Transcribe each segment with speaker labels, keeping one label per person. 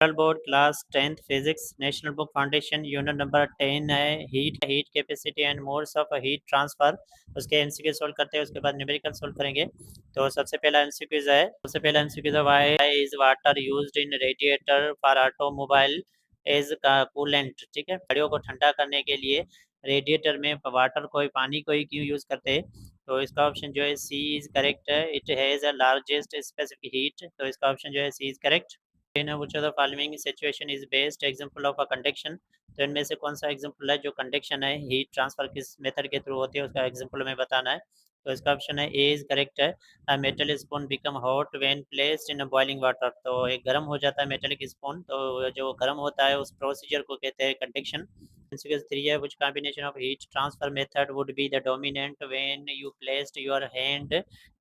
Speaker 1: Central board class 10th physics national book foundation unit number 10 है heat capacity and modes of heat transfer. उसके MCQ solve करते हैं, उसके बाद numerical solve करेंगे। तो सबसे पहला एमसीक्यू है why is water used in radiator for automobile as coolant. ठीक है, गाड़ियों को ठंडा करने के लिए रेडिएटर में वाटर को पानी को ही क्यों यूज करते हैं? तो इसका ऑप्शन जो है सी इज करेक्ट है। It has a largest specific heat, तो इसका ऑप्शन जो है C is correct. which of the following situation is based example of a conduction। तो इनमें से कौन सा एग्जांपल है जो कंडक्शन है, हीट ट्रांसफर किस मेथड के थ्रू होती है, उसका एग्जांपल हमें बताना है। तो इसका ऑप्शन है ए इज करेक्ट है। A metal spoon become hot when placed in boiling water. तो एक गर्म हो जाता है मेटेलिक स्पून, तो जो गर्म होता है उस प्रोसीजर को कहते हैं कंडक्शन। Consequence 3 है which combination of heat transfer method would be the dominant when you placed your hand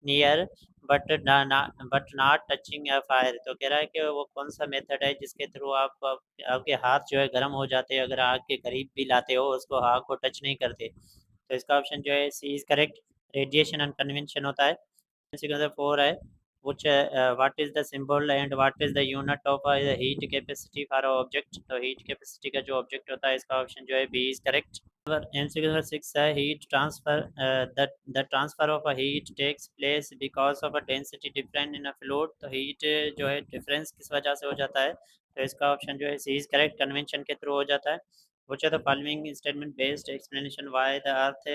Speaker 1: near but not touching a fire. तो कह रहा है कि वो कौन सा मेथड है जिसके थ्रू आपके हाथ जो है गर्म हो जाते हैं अगर आग के करीब भी लाते हो, उसको आग को टच नहीं करते। तो इसका ऑप्शन जो है C is correct, radiation and convention होता है। फोर है which what is the symbol and what is the unit of heat capacity for a object। तो हीट कैपेसिटी का जो ऑब्जेक्ट होता है इसका ऑप्शन जो है B is correct. MCQ number 6 है heat transfer the transfer of a heat takes place because of a density different in a fluid. तो हीट जो है डिफरेंस किस वजह से हो जाता है? तो इसका ऑप्शन जो है सी इज करेक्ट, कन्वेंशन के थ्रू हो जाता है। which are the following statement based explanation why the earth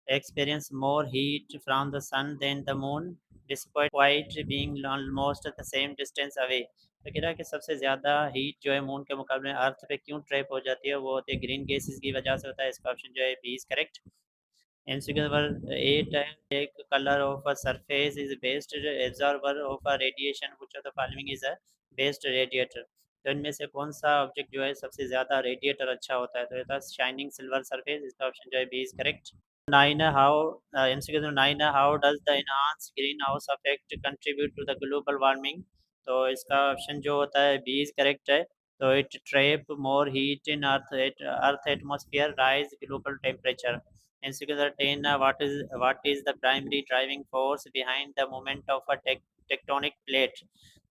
Speaker 1: experience more heat from the sun than the moon despite being almost the same distance away। तो कह रहा है कि सबसे ज़्यादा हीट जो है मून के मुकाबले अर्थ पे क्यों ट्रैप हो जाती है, वो होती है ग्रीन गैसेस की वजह से होता है। इसका ऑप्शन जो है B is correct. MCQ number 8 है एक colour of a surface is based absorber of a radiation which of the following is a best radiator. तो इनमें से कौन सा ऑब्जेक्ट जो है सबसे ज़्यादा रेडिएटर अच्छा होता है? तो ये था शाइनिंग सिल्वर सरफेस, इसका ऑप्शन जो है बी इज करेक्ट। 9 है हाउ एमसीक्यू नंबर 9 है how does the enhance greenhouse effect contribute to the global warming. तो इसका ऑप्शन जो होता है बी इज करेक्ट है। तो it trap more heat in earth atmosphere rise global temperature. MCQ number 10 what is the primary driving force behind the movement of a tectonic plate.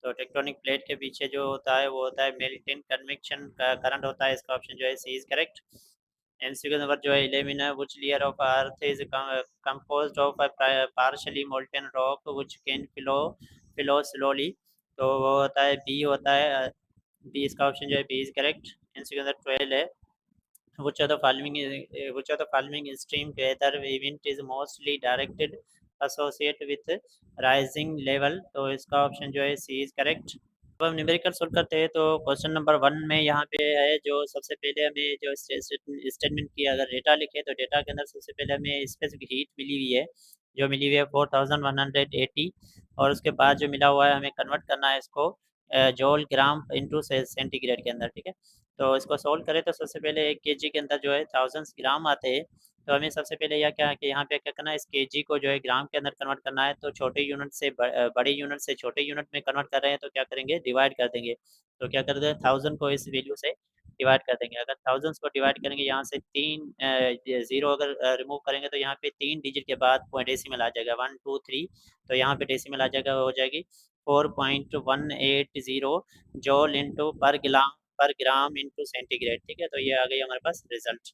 Speaker 1: तो tectonic plate के पीछे जो होता है वो होता है मेल्टिंग कन्वेक्शन का करंट होता है। इसका ऑप्शन जो है C is correct. MCQ number जो है 11 है which layer of earth is composed of partially molten rock which can flow slowly. तो वो होता है बी होता है बी, इसका ऑप्शन जो है B is correct. MCQ number 12 है which of the following extreme weather event is mostly directed associated with rising level। तो इसका ऑप्शन जो है सी इज करेक्ट। अब हम न्यूमेरिकल सोल्व करते हैं। तो क्वेश्चन नंबर 1 में यहाँ पे है जो सबसे पहले हमें जो स्टेटमेंट की अगर डेटा लिखे तो डेटा के अंदर सबसे पहले हमें स्पेसिफिक हीट मिली हुई है, जो मिली हुई है 4180। और उसके बाद जो मिला हुआ है हमें कन्वर्ट करना है इसको जॉल ग्राम इंटू सेंटीग्रेड के अंदर। ठीक है, तो इसको सोल्व करें तो सबसे पहले 1 kg के अंदर जो है 1000 ग्राम आते हैं। तो हमें सबसे पहले यह क्या है कि यहाँ पे क्या करना है, इस केजी को जो है ग्राम के अंदर कन्वर्ट करना है। तो छोटे यूनिट से बड़े यूनिट से छोटे यूनिट में कन्वर्ट कर रहे हैं तो क्या करेंगे, डिवाइड कर देंगे। तो क्या कर देंगे, 1000 को इस वैल्यू से डिवाइड कर देंगे। अगर 1000 को डिवाइड करेंगे यहाँ से 3 जीरो अगर रिमूव करेंगे तो यहाँ पे 3 डिजिट के बाद पॉइंट डेसिमल आ जाएगा 1 2 3। तो यहाँ पे डेसिमल आ जाएगा, हो जाएगी 4.180 जॉल इंटू पर ग्राम इंटू सेंटीग्रेड। ठीक है, तो ये आ गई हमारे पास रिजल्ट।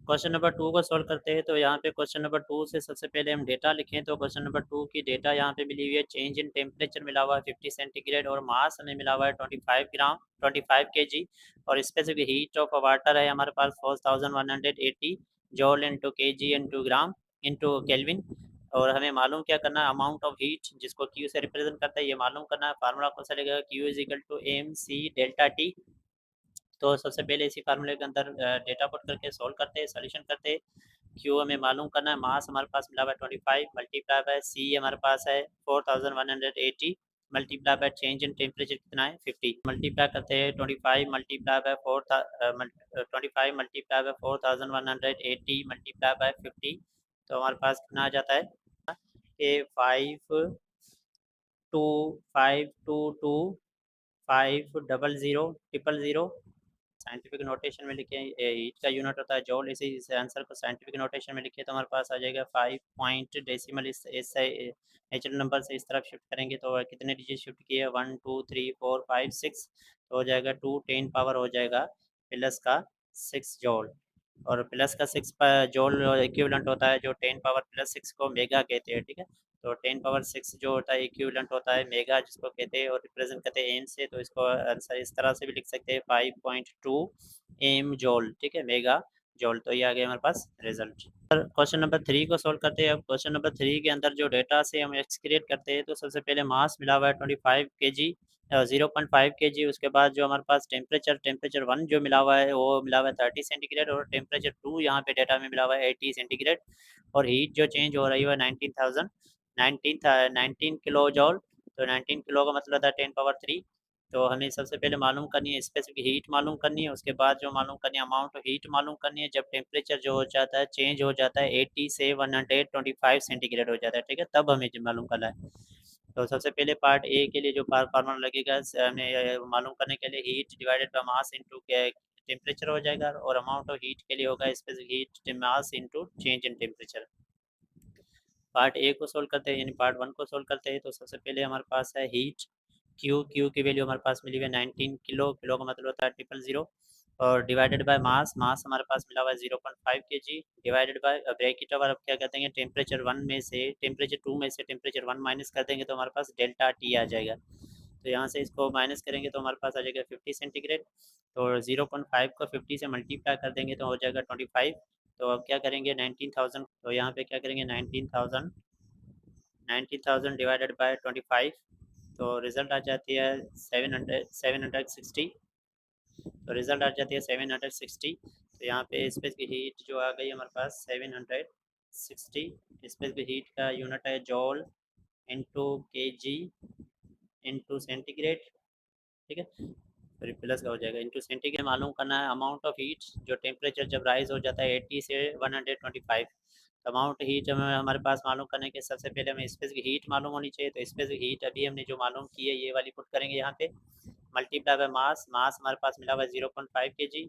Speaker 1: क्वेश्चन नंबर 2 को सॉल्व करते हैं। तो यहाँ पे क्वेश्चन नंबर 2 से सबसे पहले हम डेटा लिखें। तो क्वेश्चन नंबर 2 की डेटा यहाँ पे मिली हुई है, चेंज इन टेम्परेचर मिला हुआ है 50 सेंटीग्रेड और मास हमें मिला हुआ है 25 kg। और स्पेसिफिक हीट ऑफ वाटर है हमारे पास 4180 जॉल इंटू के जी इंटू ग्राम इंटू केल्विन। और हमें मालूम क्या करना है, अमाउंट ऑफ हीट जिसको क्यू से रिप्रेजेंट करता है ये मालूम करना है। फार्मूला कौन सा लगेगा, Q is equal to M C delta T. तो सबसे पहले इसी फार्मूले के अंदर डेटा पुट करके सॉल्व करते हैं, सोल्यूशन करते हैं। क्यू हमें मालूम करना है, मास हमारे पास मिला हुआ है 25 मल्टीप्लाई बाय सी हमारे पास है 4180 multiply by change in temperature कितना है 50। मल्टीप्लाई करते हैं 25 multiply by 25 multiply by 4180 multiply by 50। तो हमारे पास कितना आ जाता है कि 5 टू 5 टू 2 500 000 साइंटिफिक नोटेशन में लिखें, हीट का यूनिट होता है जॉल। इस आंसर को साइंटिफिक नोटेशन में लिखे तो हमारे पास आ जाएगा 5 पॉइंट डेसिमल। इस नेचुरल नंबर से इस तरफ शिफ्ट करेंगे तो कितने डिजिट शिफ्ट किए, 1 2 3 4 5 6, तो हो जाएगा 2 10 पावर हो जाएगा प्लस का 6 जॉल। और प्लस का 6 जॉल इक्विवेलेंट होता है जो 10 पावर प्लस 6 को मेगा कहते हैं, ठीक है। तो 10 पावर 6 जो होता है इक्विवेलेंट होता है मेगा जिसको कहते हैं, और रिप्रेजेंट करते हैं एम से, तो इसको आंसर इस तरह से भी लिख सकते हैं 5.2 एम जॉल, ठीक है, मेगा जॉल। तो ये आ गया हमारे पास रिजल्ट। क्वेश्चन नंबर 3 को सॉल्व करते हैं। अब क्वेश्चन नंबर 3 के अंदर जो डेटा से हम एक्सक्रिएट करते हैं, तो सबसे पहले मास मिला हुआ है 25 kg, 0.5 kg। उसके बाद जो हमारे पास टेम्परेचर 1 जो मिला हुआ है वो मिला हुआ है 30 सेंटीग्रेड, और टेम्परेचर 2 यहाँ पे डेटा में मिला हुआ है 80 सेंटीग्रेड। और हीट जो चेंज हो रही है 19 किलो जॉल। तो 19 किलो का मतलब था 10 पावर 3। तो हमें सबसे पहले मालूम करनी है स्पेसिफिक हीट मालूम करनी है, उसके बाद जो मालूम करनी है अमाउंट ऑफ हीट मालूम करनी है जब टेम्परेचर जो हो जाता है चेंज हो जाता है 80 से 125 सेंटीग्रेड हो जाता है, ठीक है, तब हमें जो मालूम करना है। तो सबसे पहले पार्ट ए के लिए जो फार्मूला लगेगा हमें मालूम करने के लिए heat divided by mass into temperature हो जाएगा, और अमाउंट ऑफ हीट के लिए होगा specific heat mass into change in temperature. Part A को सोल्व करते हैं, यानी पार्ट 1 को सोल्व करते हैं। तो सबसे पहले हमारे पास है हीट क्यू की वैल्यू हमारे पास मिली हुई है 19 किलो, किलो का मतलब होता है 000, और डिवाइडेड बाय मास हमारे पास मिला हुआ है 0.5 kg, divided by bracket over. अब क्या कहते हैं टेम्परेचर 2 में से टेम्परेचर 1 माइनस कर देंगे तो हमारे पास डेल्टा टी आ जाएगा। तो यहाँ से इसको माइनस करेंगे तो हमारे पास आ जाएगा 50 सेंटीग्रेड। तो 0.5 को 50 से मल्टीप्लाई कर देंगे तो हो जाएगा 25। तो अब क्या करेंगे 19,000, तो यहाँ पे क्या करेंगे 19,000 डिवाइडेड बाय 25, तो रिजल्ट आ जाती है 760। तो रिजल्ट आ जाती है 760। तो यहाँ पे स्पेसिफिक हीट जो आ गई हमारे पास 760। स्पेसिफिक हीट का यूनिट है जॉल इंटू के जी इंटू सेंटीग्रेड, ठीक है, फिर प्लस का हो जाएगा इंटू सेंटीग्रेड। मालूम करना है अमाउंट ऑफ हीट जो टेम्परेचर जब राइज हो जाता है 80 से 125। तो अमाउंट हीट हमें हमारे पास मालूम करने के सबसे पहले हमें स्पेसिफिक हीट मालूम होनी चाहिए। तो स्पेसिफिक हीट अभी हमने जो मालूम की है ये वाली पुट करेंगे यहाँ पे, मल्टीप्लाई बाय मास हमारे पास मिला हुआ है 0.5 kg,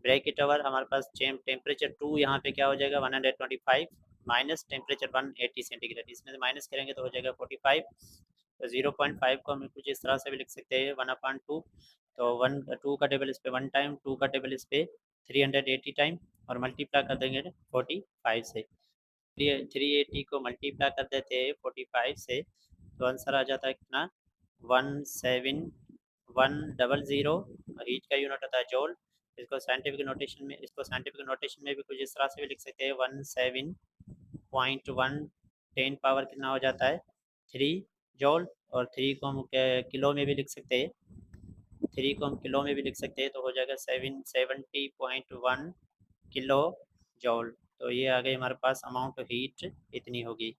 Speaker 1: ब्रैकेट ओवर हमारे पास टेम्परेचर 2 यहाँ पे क्या हो जाएगा 125 माइनस टेम्परेचर 180 सेंटीग्रेड, इसमें से माइनस करेंगे तो हो जाएगा 45। तो 0.5 को हम कुछ इस तरह से भी लिख सकते हैं 1/2। तो 2 का टेबल इस पे 1 टाइम, 2 का टेबल इस पे 380 टाइम, और मल्टीप्लाई कर देंगे 45 से। 380 को मल्टीप्लाई कर देते हैं 45 से, तो आंसर आ जाता है कितना 17100। हीट का यूनिट होता है जॉल। इसको साइंटिफिक नोटेशन में भी कुछ इस तरह से भी लिख सकते हैं 17.1 10 पावर कितना हो जाता है 3 जॉल। और 3 को हम किलो में भी लिख सकते हैं, 3 को हम किलो में भी लिख सकते हैं, तो हो जाएगा 770.1 किलो जॉल। तो ये आ गई हमारे पास अमाउंट ऑफ हीट इतनी होगी।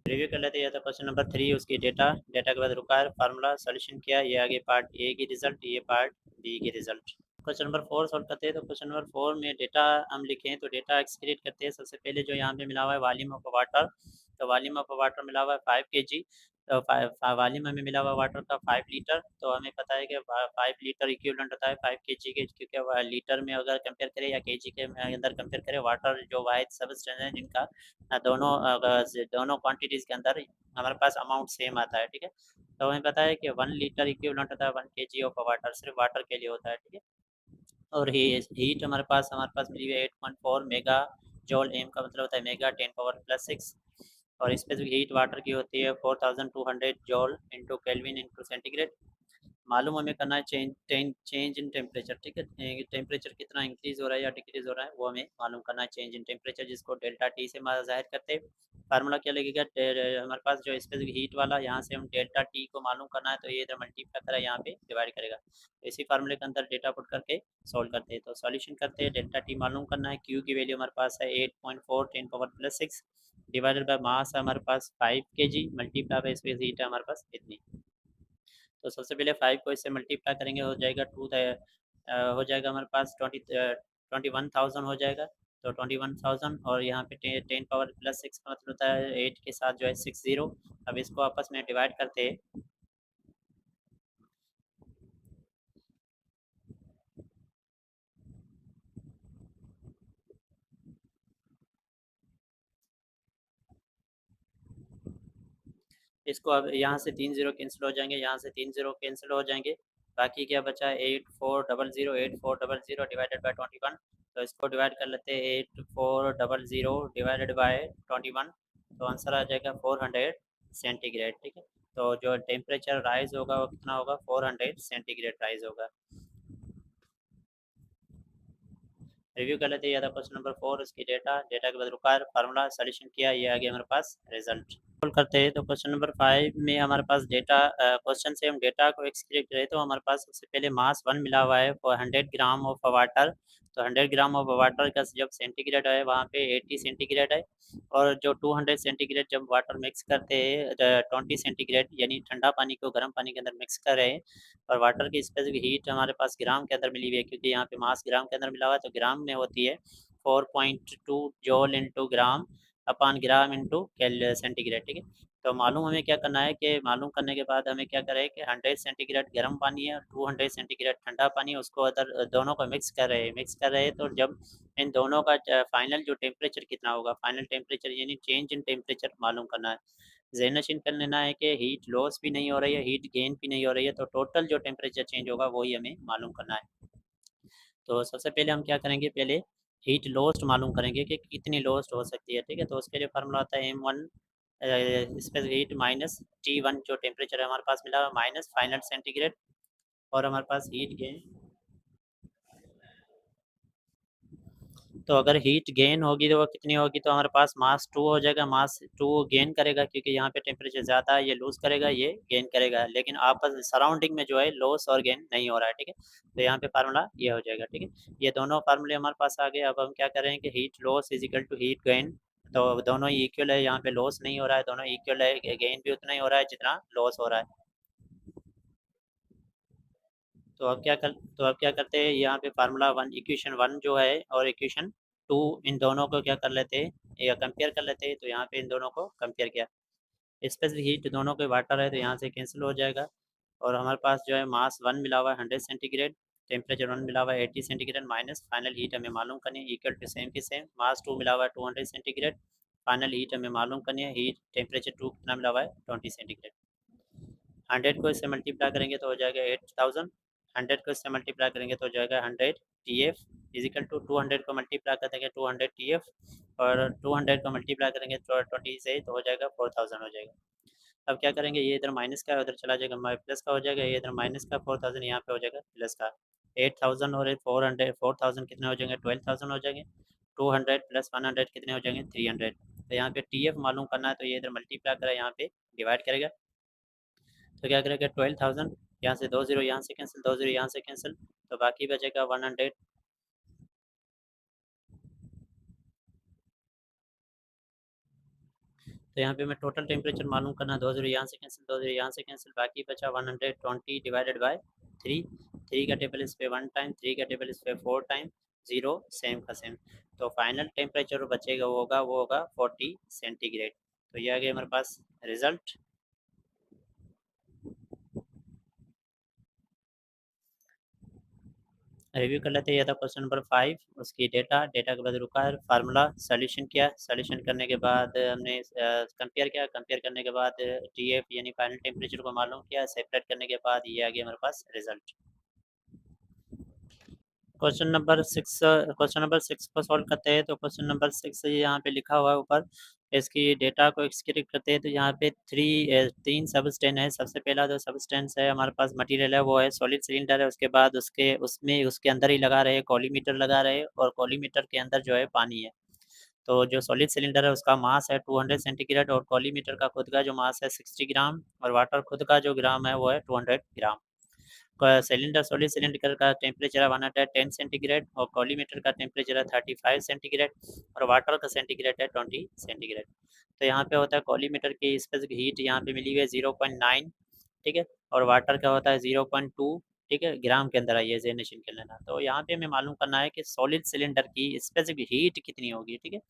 Speaker 1: रिव्यू कर लेते हैं। तो क्वेश्चन नंबर 3 उसकी डेटा के बाद रुका है, फार्मूला सोल्यूशन किया, ये आगे पार्ट ए की रिजल्ट, ये पार्ट बी की रिजल्ट। क्वेश्चन नंबर 4 सॉल्व करते हैं। तो क्वेश्चन नंबर 4 में डेटा हम लिखें तो डेटा एक्सक्रिएट करते हैं। सबसे पहले जो यहाँ पे मिला हुआ है वॉल्यूम ऑफ वाटर, तो वॉल्यूम ऑफ वाटर मिला हुआ है 5 kg। तो वॉल्यूम हमें मिला हुआ वाटर का 5 लीटर। तो हमें पता है कि 5 लीटर इक्विवेलेंट होता है 5 kg के, क्योंकि लीटर में अगर कंपेयर करें या kg के अंदर कंपेयर करें, वाटर जो वाइट सबस्टेंस है जिनका दोनों क्वांटिटीज़ के अंदर हमारे पास अमाउंट सेम आता है, ठीक है। तो हमें पता है कि 1 लीटर इक्विवेलेंट होता है 1 kg ऑफ वाटर, सिर्फ वाटर के लिए होता है, ठीक है। और हीट हमारे पास मिली हुई है 8.4 मेगा जॉल। एम का मतलब होता है मेगा 10 पावर प्लस 6। और स्पेसिफिक हीट वाटर की होती है 4200 जॉल इंटू केल्विन इंटू सेंटीग्रेड। मालूम हमें करना है चेंज इन टेम्परेचर, ठीक है, टेम्परेचर कितना इंक्रीज हो रहा है या डिक्रीज हो रहा है वो हमें मालूम करना है चेंज इन टेम्परेचर, जिसको डेल्टा टी से जाहिर करते हैं। फार्मूला क्या लगेगा हमारे पास जो स्पेसिफिक हीट वाला, यहाँ से हम डेल्टा टी को मालूम करना है, तो ये इधर मल्टीप्लाई करा यहाँ पे डिवाइड करेगा। तो इसी फार्मूले के अंदर डेटा पुट करके सॉल्व करते हैं। तो सॉल्यूशन करते हैं, डेल्टा टी मालूम करना है, क्यू की वैल्यू हमारे पास है 8.4 10 power plus 6, divided by mass है हमारे पास 5 kg, multiply by space heat है हमारे पास इतनी। तो सबसे पहले 5 को इससे मल्टीप्लाई करेंगे, हो जाएगा हो जाएगा हमारे पास 21,000 हो जाएगा। तो 21,000, और यहाँ पे 10 पावर प्लस 6 का मतलब होता है 8 के साथ जो है 60। अब इसको आपस में डिवाइड करते हैं, इसको अब यहाँ से 3 ज़ीरो कैंसिल हो जाएंगे, यहाँ से 3 ज़ीरो कैंसिल हो जाएंगे, बाकी क्या बचा 8400 डिवाइडेड बाई 21। तो इसको डिवाइड कर लेते हैं 8400 डिवाइडेड बाई 21, तो आंसर आ जाएगा 400 सेंटीग्रेड। ठीक है, तो जो टेम्परेचर राइज होगा वो कितना होगा, 400 सेंटीग्रेड राइज होगा। रिव्यू कर लेते हैं, या था क्वेश्चन नंबर 4, उसकी डेटा के बाद रिक्वायर फार्मूला सॉल्यूशन किया, ये आ गया हमारे पास रिजल्ट। सॉल्व करते हैं तो क्वेश्चन नंबर 5 में हमारे पास डेटा, क्वेश्चन से हम डेटा को एक्सट्रैक्ट करें तो हमारे पास सबसे पहले मास 1 मिला हुआ है फॉर 100 ग्राम ऑफ वाटर। तो 100 ग्राम ऑफ वाटर का जब सेंटीग्रेड है वहाँ पे 80 सेंटीग्रेड है, और जो 200 सेंटीग्रेड जब वाटर मिक्स करते हैं 20 सेंटीग्रेड यानी ठंडा पानी को गर्म पानी के अंदर मिक्स कर रहे हैं, और वाटर की स्पेसिफिक हीट हमारे पास ग्राम के अंदर मिली हुई है, क्योंकि यहाँ पे मास ग्राम के अंदर मिला हुआ है, तो ग्राम में होती है 4.2 जॉल इंटू ग्राम अपान ग्राम इंटू सेंटीग्रेड। ठीक है, तो मालूम हमें क्या करना है कि मालूम करने के बाद हमें क्या करें कि 100 सेंटीग्रेड गर्म पानी है और 200 सेंटीग्रेड ठंडा पानी है, उसको अदर दोनों को मिक्स कर रहे हैं, तो जब इन दोनों का फाइनल जो टेम्परेचर कितना होगा, फाइनल टेम्परेचर यानी चेंज इन टेम्परेचर मालूम करना है। ज़हन नशीन कर लेना है कि हीट लॉस भी नहीं हो रही है, हीट गेन भी नहीं हो रही है, तो टोटल जो टेम्परेचर चेंज होगा वही हमें मालूम करना है। तो सबसे पहले हम क्या करेंगे, पहले हीट लॉस्ट मालूम करेंगे कि कितनी लॉस्ट हो सकती है। ठीक है, तो उसके लिए फार्मूला आता है M1 space heat minus T1, जो टेम्परेचर है हमारे पास मिला हुआ माइनस फाइनल सेंटीग्रेड, और हमारे पास हीट गेन। तो अगर हीट गेन होगी तो वो कितनी होगी, तो हमारे पास मास 2 हो जाएगा, मास 2 गेन करेगा क्योंकि यहाँ पे टेम्परेचर ज़्यादा है, ये लूज़ करेगा, ये गेन करेगा, लेकिन आपस सराउंडिंग में जो है लॉस और गेन नहीं हो रहा है। ठीक है, तो यहाँ पे फार्मूला ये हो जाएगा। ठीक है, ये दोनों फार्मूले हमारे पास आ गए। अब हम क्या करें कि heat loss is equal to heat gain, तो दोनों ही इक्वल है, यहाँ पे लॉस नहीं हो रहा है, दोनों इक्वल है, गेन भी उतना ही हो रहा है जितना लॉस हो रहा है। तो अब क्या करते हैं, यहाँ पे फार्मूला 1 इक्वेशन 1 जो है और इक्वेशन 2, इन दोनों को क्या कर लेते हैं या कंपेयर कर लेते हैं, तो यहाँ पे इन दोनों को कंपेयर किया, स्पेसिफिक हीट दोनों के वाटर है तो यहाँ से कैंसिल हो जाएगा, और हमारे पास जो है मास 1 मिला हुआ है 100 सेंटीग्रेड, टेम्परेचर 1 मिला हुआ है 80 सेंटीग्रेड, माइनस फाइनल हीट हमें मालूम करनी है इक्वल टू सेम की सेम, मास 2 मिला हुआ है 200 सेंटीग्रेड, फाइनल हीट हमें मालूम करनी है, हीट टेम्परेचर 2 कितना मिला हुआ है 20 सेंटीग्रेड। 100 को इससे मल्टीप्लाई करेंगे तो हो जाएगा 8000, 100 को इससे मल्टीप्लाई करेंगे तो हो जाएगा 100 TF, इजिकल टू 200 को मल्टीप्लाई कर देंगे 200 TF, और 200 को मल्टीप्लाई करेंगे तो 20 से तो हो जाएगा 4000 हो जाएगा। अब क्या करेंगे, ये इधर माइनस का उधर चला जाएगा, प्लस का हो जाएगा, ये इधर माइनस का 4000 यहाँ पे हो जाएगा प्लस का। 8000 और 4000 कितने हो जाएंगे, 12000 हो जाएंगे। 200 प्लस 100 कितने हो जाएंगे, 300। तो यहाँ पे TF मालूम करना है, तो ये इधर मल्टीप्लाई करा, यहाँ पे डिवाइड करेगा, तो क्या करेगा 12000, यहाँ से 2 ज़ीरो यहाँ से कैंसिल, 2 ज़ीरो यहाँ से कैंसिल, तो बाकी बचेगा 100। तो यहाँ पे मैं टोटल टेम्परेचर मालूम करना, 2 ज़ीरो यहाँ से कैंसिल, 2 ज़ीरो यहाँ से कैंसिल, बाकी बचा 120 डिवाइडेड बाय 3। 3 का टेबल इस पे 1 टाइम, 3 का टेबल इस पे 4 टाइम, ज़ीरो सेम का सेम, तो फाइनल टेम्परेचर बचेगा वो होगा 40 सेंटीग्रेड। तो ये आ गया हमारे पास रिजल्ट। रिव्यू कर लेते हैं, यह था क्वेश्चन नंबर 5, उसकी डेटा के बाद रिक्वायर फार्मूला सॉल्यूशन किया, सॉल्यूशन करने के बाद हमने कंपेयर किया, कंपेयर करने के बाद TF यानी फाइनल टेम्परेचर को मालूम किया, सेपरेट करने के बाद ये आ गया हमारे पास रिजल्ट। क्वेश्चन नंबर 6 को सॉल्व करते हैं, तो क्वेश्चन नंबर 6 यहाँ पे लिखा हुआ है ऊपर, इसकी डेटा को एक्सक्रीट करते हैं, तो यहाँ पे तीन सबस्टेंस है। सबसे पहला जो सबस्टेंस है हमारे पास मटेरियल है वो है सॉलिड सिलेंडर है, उसके बाद उसके अंदर ही लगा रहे कॉलीमीटर लगा रहे, और कॉलीमीटर के अंदर जो है पानी है। तो जो सॉलिड सिलेंडर है उसका मास है 200 सेंटीग्रेड, और कॉलीमीटर का खुद का जो मास है 60 ग्राम, और वाटर खुद का जो ग्राम है वो है 200 ग्राम। सॉलिड सिलेंडर का टेम्परेचर है 110 सेंटीग्रेड, और कॉलीमीटर का टेम्परेचर है 35 सेंटीग्रेड, और वाटर का सेंटीग्रेड है 20 सेंटीग्रेड। तो यहाँ पे होता है कॉलीमीटर की स्पेसिफिक हीट यहाँ पे मिली हुई है 0.9, ठीक है, और वाटर का होता है 0.2, ठीक है, ग्राम के अंदर आइए जेनरेशन कर लेना। तो यहाँ पे हमें मालूम करना है कि सॉलिड सिलेंडर की स्पेसिफिक हीट कितनी होगी। ठीक है,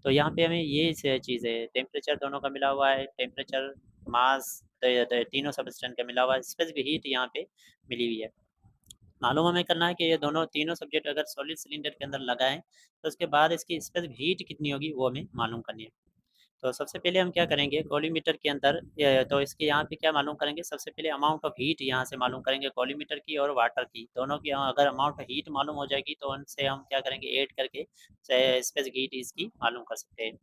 Speaker 1: तो यहाँ पे हमें ये चीज़ है, टेम्परेचर दोनों का मिला हुआ है, टेम्परेचर मास तीनों सबस्टेंस का मिला हुआ है, स्पेसिफिक हीट यहाँ पे मिली हुई है। मालूम हमें करना है कि ये दोनों तीनों सब्जेक्ट अगर सॉलिड सिलेंडर के अंदर लगाएं तो उसके बाद इसकी स्पेसिफिक हीट कितनी होगी वो हमें मालूम करनी है। तो सबसे पहले हम क्या करेंगे कॉलीमीटर के अंदर तो इसके यहाँ पे क्या मालूम करेंगे, सबसे पहले अमाउंट ऑफ हीट यहाँ से मालूम करेंगे कॉलीमीटर की और वाटर की दोनों की। अगर अमाउंट ऑफ हीट मालूम हो जाएगी तो उनसे हम क्या करेंगे ऐड करके स्पेसिफिक हीट इसकी मालूम कर सकते हैं।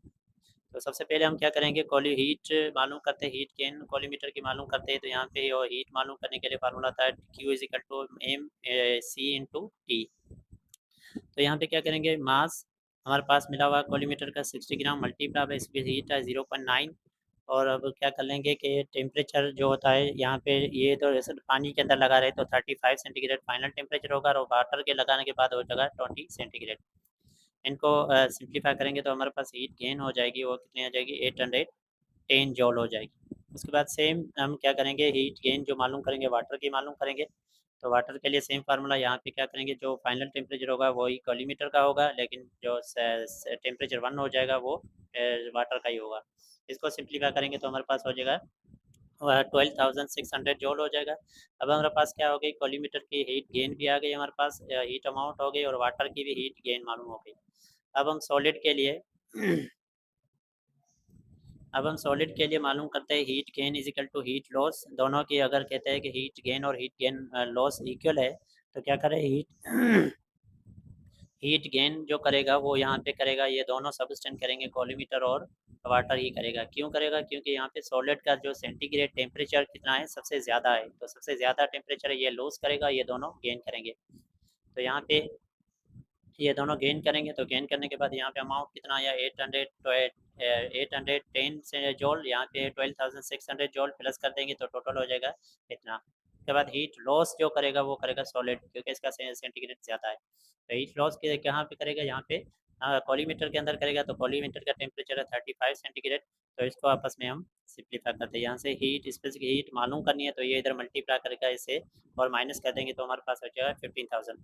Speaker 1: तो सबसे पहले हम क्या करेंगे कॉली हीट मालूम करते हैं, हीट गेन कॉलीमीटर की मालूम करते हैं। तो यहाँ पे और हीट मालूम करने के लिए फार्मूला था Q is equal to M C into T. तो यहाँ पे क्या करेंगे मास हमारे पास मिला हुआ कॉलीमीटर का 60 ग्राम मल्टीप्लाई बाई इसकी हीट है 0.9। और अब क्या कर लेंगे कि टेम्परेचर जो होता है यहाँ पे ये तो जैसे पानी के अंदर लगा रहे तो 35 सेंटीग्रेड फाइनल टेम्परेचर होगा, और वाटर के लगाने के बाद हो जाएगा 20 सेंटीग्रेड। इनको सिंप्लीफाई करेंगे तो हमारे पास हीट गेन हो जाएगी, वो कितनी आ जाएगी 810 जॉल हो जाएगी। उसके बाद सेम हम क्या करेंगे हीट गेन जो मालूम करेंगे वाटर की मालूम करेंगे। तो वाटर के लिए सेम फार्मूला यहाँ पे क्या करेंगे, जो फाइनल टेम्परेचर होगा वही कॉलीमीटर का होगा, लेकिन जो टेम्परेचर 1 हो जाएगा वो वाटर का ही होगा। इसको सिंप्लीफाई करेंगे तो हमारे पास हो जाएगा 12,600 जॉल हो जाएगा। अब हमारे पास क्या हो गई कॉलीमीटर की हीट गेन भी आ गई हमारे पास, हीट अमाउंट हो गई, और वाटर की भी हीट गेन मालूम हो गई। अब हम सॉलिड के लिए अब हम सॉलिड के लिए मालूम करते हैं heat gain is equal to heat loss. दोनों की अगर कहते हैं कि हीट गेन और हीट गेन लॉस इक्वल है तो क्या करें हीट हीट गेन जो करेगा वो यहाँ पे करेगा, ये दोनों सबस्टेंस करेंगे कॉलीमीटर और वाटर ही करेगा। क्यों करेगा, क्योंकि यहाँ पे सॉलिड का जो सेंटीग्रेड टेम्परेचर कितना है सबसे ज़्यादा है, तो सबसे ज़्यादा टेम्परेचर ये लॉस करेगा, ये दोनों गेन करेंगे। तो यहाँ पे ये दोनों गेन करेंगे, तो गेन करने के बाद यहाँ पे अमाउंट कितना आया 810 से जॉल, यहाँ पे 12,600 जॉल प्लस कर देंगे तो टोटल हो जाएगा इतना। उसके बाद हीट लॉस जो करेगा वो करेगा सॉलिड, क्योंकि इसका सेंटीग्रेड ज़्यादा है। तो हीट लॉस के कहाँ पे करेगा, यहाँ पे कॉलीमीटर के अंदर करेगा। तो कॉलीमीटर का टेम्परेचर है 35 सेंटीग्रेड। तो इसको आपस में हम सिंप्लीफाई करते हैं, यहाँ से हीट स्पेसिफिक हीट मालूम करनी है तो ये इधर मल्टीप्लाई करेगा इससे, और माइनस कर देंगे तो हमारे पास हो जाएगा 15,000।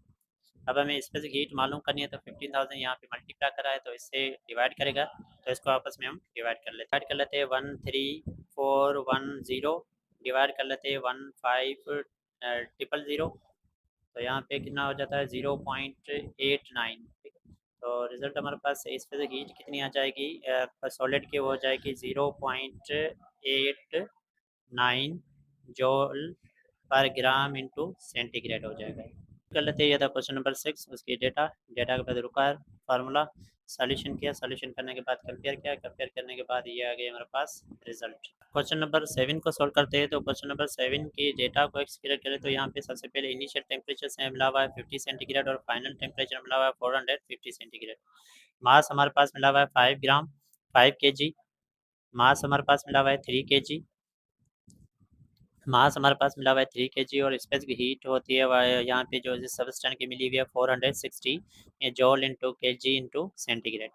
Speaker 1: अब हमें स्पेसिफिक हीट मालूम करनी है तो 15,000 यहाँ पे मल्टीप्लाई करा है तो इससे डिवाइड करेगा, तो इसको आपस में हम डिवाइड कर लेते हैं 13410 डिवाइड कर लेते हैं 1500। तो यहाँ पे कितना हो जाता है 0.89। तो रिजल्ट हमारे पास स्पेसिफिक हीट कितनी आ जाएगी सॉलिड की, वो हो जाएगी 0.89 जॉल पर ग्राम इंटू सेंटीग्रेड हो जाएगा। कर लेते हैं, ये था क्वेश्चन नंबर 6, उसकी डेटा के बाद रुका फार्मूला सॉल्यूशन किया, सॉल्यूशन करने के बाद कंपेयर किया, कंपेयर करने के बाद ये आ गया हमारे पास रिजल्ट। क्वेश्चन नंबर 7 को सॉल्व करते हैं। तो क्वेश्चन नंबर 7 की डेटा को एक्सप्लेन करें तो यहाँ पे सबसे पहले इनिशियल टेम्परेचर से मिला हुआ है 50 सेंटीग्रेड और फाइनल टेम्परेचर मिला हुआ है 450 सेंटीग्रेड। मास हमारे पास मिला हुआ है 5 ग्राम 5 kg। मास हमारे पास मिला हुआ है 3 kg। मास हमारे पास मिला हुआ है 3 kg, और स्पेसिफिक हीट होती है यहाँ पे जो सबस्टेंस की मिली हुई है 460 जॉल इंटू के जी इंटू सेंटीग्रेड।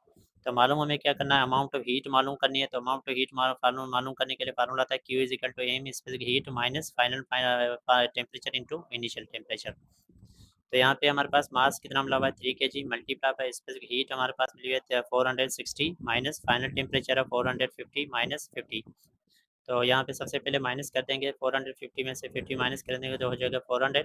Speaker 1: तो मालूम हमें क्या करना है अमाउंट ऑफ हीट मालूम करनी है। तो अमाउंट ऑफ हीट मालूम करने के लिए फार्मूला था Q is equal to M specific heat minus final temperature into initial temperature. तो यहाँ पे हमारे पास मास कितना मिला हुआ है 3 kg multiply by specific heat हमारे पास मिली हुई है 460 माइनस फाइनल टेम्परेचर है 450 माइनस 50। तो यहाँ पे सबसे पहले माइनस कर देंगे 450 में से 50 माइनस कर देंगे तो हो जाएगा 400।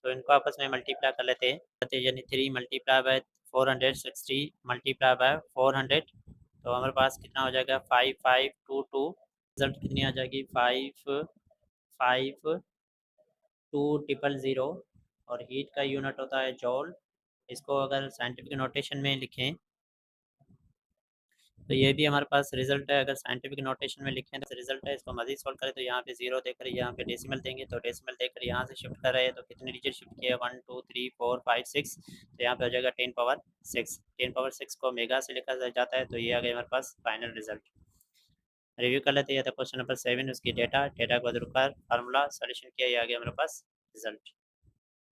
Speaker 1: तो इनको आपस में मल्टीप्लाई कर लेते हैं, यानी 3 मल्टीप्लाई बाय 460 मल्टीप्लाई बाय 400। तो हमारे पास कितना हो जाएगा 5522। रिजल्ट कितनी आ जाएगी 552000। और हीट का यूनिट होता है जॉल। इसको अगर साइंटिफिक नोटेशन में लिखें तो ये भी हमारे पास रिजल्ट है। अगर साइंटिफिक नोटेशन में लिखें तो रिजल्ट है, इसको मजीद सॉल्व करें तो यहाँ पे जीरो देकर यहाँ पे डेसिमल देंगे, तो डेसिमल देकर यहाँ से शिफ्ट कर रहे हैं तो कितने डिजिट शिफ्ट किए 1 2 3 4 5 6। तो यहाँ पे हो जाएगा 10 पावर 6। 10 पावर 6 को मेगा से लिखा जाता है। तो ये आ गया हमारे पास फाइनल रिजल्ट। रिव्यू कर लेते हैं, क्वेश्चन नंबर 7 उसकी डेटा के बाद रुका फार्मूला सोल्यूशन किया, ये आ गया हमारे पास रिजल्ट।